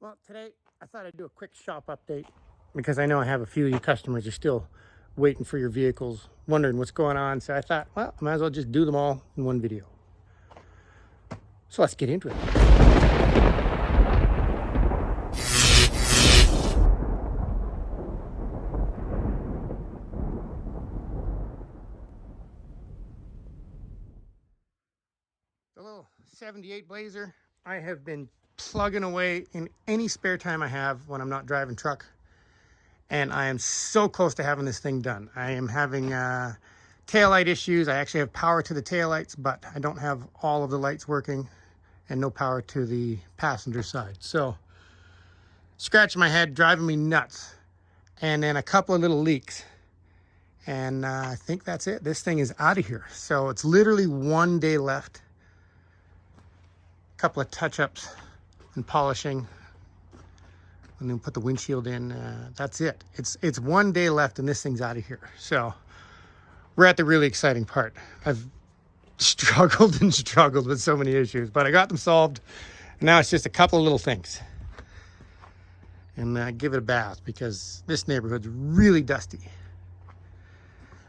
Well, today I thought I'd do a quick shop update because I know I have a few of you customers are still waiting for your vehicles, wondering what's going on. So I thought, well, I might as well just do them all in one video. So let's get into it. The little 78 Blazer, I have been plugging away in any spare time I have when I'm not driving truck. And I am so close to having this thing done. I am having taillight issues. I actually have power to the taillights, but I don't have all of the lights working and no power to the passenger side. So scratching my head, driving me nuts. And then a couple of little leaks. And I think that's it. This thing is out of here. So it's literally 1 day left. A couple of touch-ups and polishing. And then put the windshield in. That's it. It's 1 day left and this thing's out of here. So we're at the really exciting part. I've struggled and struggled with so many issues, but I got them solved. Now it's just a couple of little things. And give it a bath because this neighborhood's really dusty.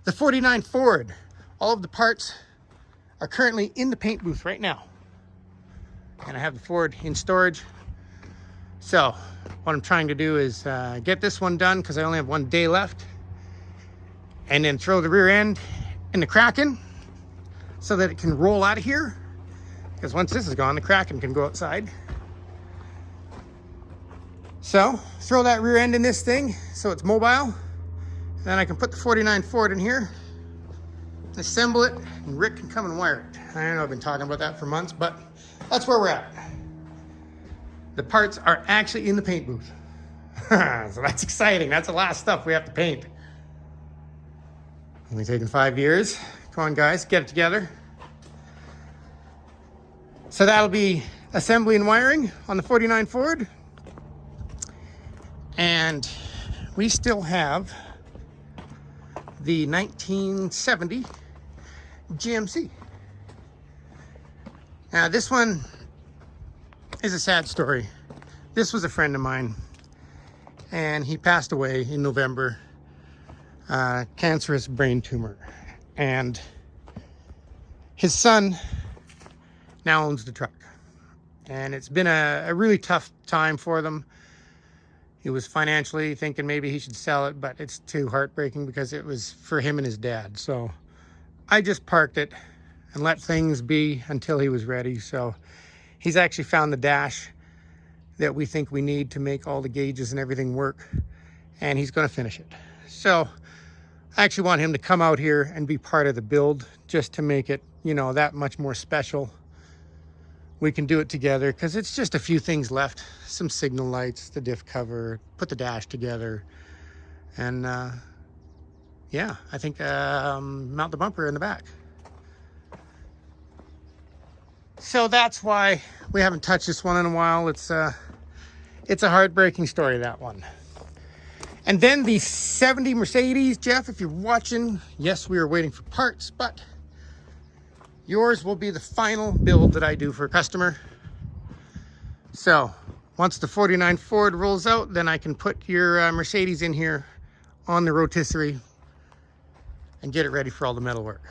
The 49 Ford, all of the parts are currently in the paint booth right now. And I have the Ford in storage. So what I'm trying to do is get this one done because I only have 1 day left. And then throw the rear end in the Kraken so that it can roll out of here. Because once this is gone, the Kraken can go outside. So throw that rear end in this thing so it's mobile. Then I can put the 49 Ford in here, assemble it, and Rick can come and wire it. I know I've been talking about that for months, but that's where we're at. The parts are actually in the paint booth. So that's exciting. That's the last stuff we have to paint. Only taking 5 years. Come on, guys, get it together. So that'll be assembly and wiring on the 49 Ford. And we still have the 1970 GMC. Now this one is a sad story. This was a friend of mine and he passed away in November, cancerous brain tumor. And his son now owns the truck. And it's been a really tough time for them. He was financially thinking maybe he should sell it, but it's too heartbreaking because it was for him and his dad. So I just parked it and let things be until he was ready. So he's actually found the dash that we think we need to make all the gauges and everything work. And he's going to finish it. So I actually want him to come out here and be part of the build just to make it, you know, that much more special. We can do it together because it's just a few things left. Some signal lights, the diff cover, put the dash together. And yeah, I think mount the bumper in the back. So that's why we haven't touched this one in a while. It's a heartbreaking story, that one. And then the 70 Mercedes, Jeff, if you're watching, yes, we are waiting for parts, but yours will be the final build that I do for a customer. So once the 49 Ford rolls out, then I can put your Mercedes in here on the rotisserie and get it ready for all the metal work.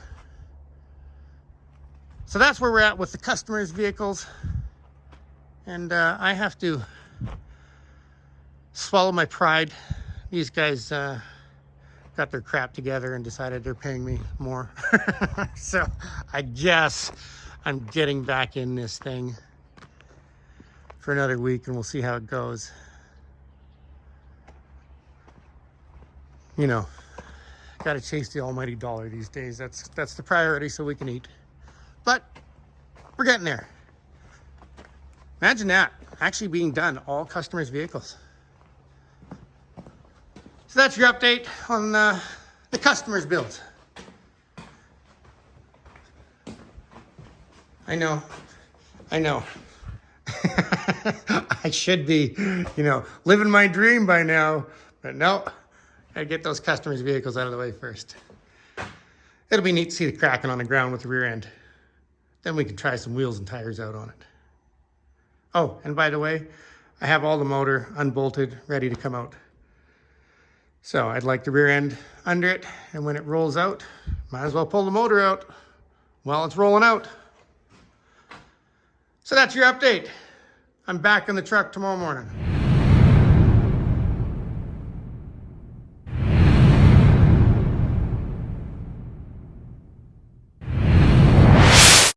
So that's where we're at with the customers' vehicles. And I have to swallow my pride. These guys got their crap together and decided they're paying me more. So I guess I'm getting back in this thing for another week and we'll see how it goes. You know, gotta chase the almighty dollar these days. That's the priority so we can eat. But we're getting there. Imagine that, actually being done, all customers' vehicles. So that's your update on the customers' builds. I know. I should be, you know, living my dream by now, but no, gotta get those customers' vehicles out of the way first. It'll be neat to see the Kraken on the ground with the rear end. Then we can try some wheels and tires out on it. Oh, and by the way, I have all the motor unbolted, ready to come out. So I'd like the rear end under it, and when it rolls out, might as well pull the motor out while it's rolling out. So that's your update. I'm back in the truck tomorrow morning.